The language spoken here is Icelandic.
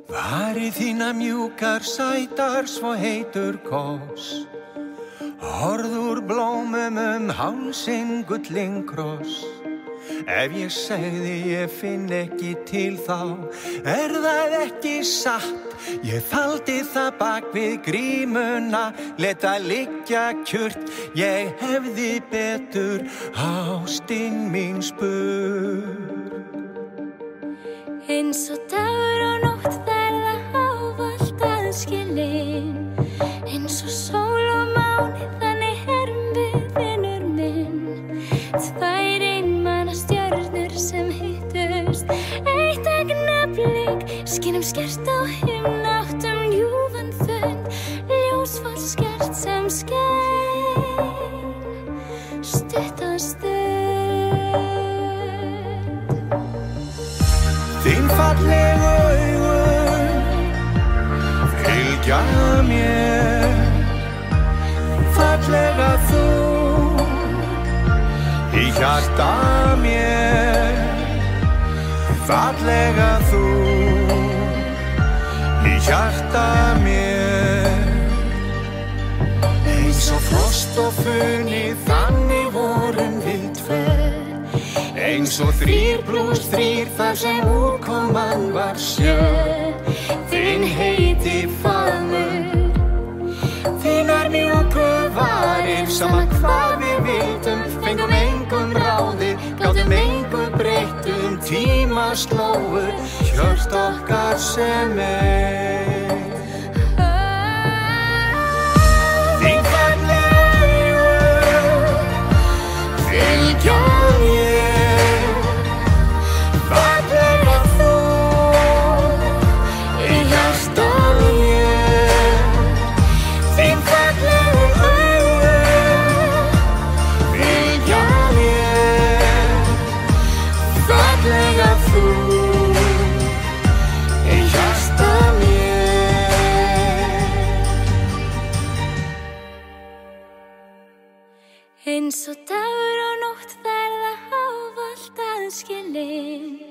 Varir þínar mjúkar, sætar, svo heitur koss. Orður blómum hálsinn gullinn kross. Ef ég segði ég finn ekki til þá, það ekki satt. Ég faldi það bak við grímuna, let það liggja kjurt. Ég hefði betur ástin mín spurt. Eins og dagur og nótt verða ávallt aðskilin. Eins og sól og máni, þannig við vinur minn. Tvær einmana stjörnur sem hittust eitt augnablik. Skinum skert á himnáttum ljúfan fund. Ljósfall skert sem skein stutta stund. Þín fallegu augun fylgja mér. Fallega þú í hjarta mér. Fallega þú í hjarta mér. Eins og frost og funi, þannig vorum við tvö. Eins og 3+3 þar sem útkoman var 7. Þinn heiti faðmur, þínar mjúku varir. Sama hvað við vildum, fengum engum ráðið, gátum engu breytt tíma slóður, hjört okkar sem Þín fallegu augun fylgja mér. Fallega þú í hjarta mér. Þín fallegu augun fylgja mér. Fallega þú í hjarta mér. Eins og dagur og nótt verða ávallt aðskilin.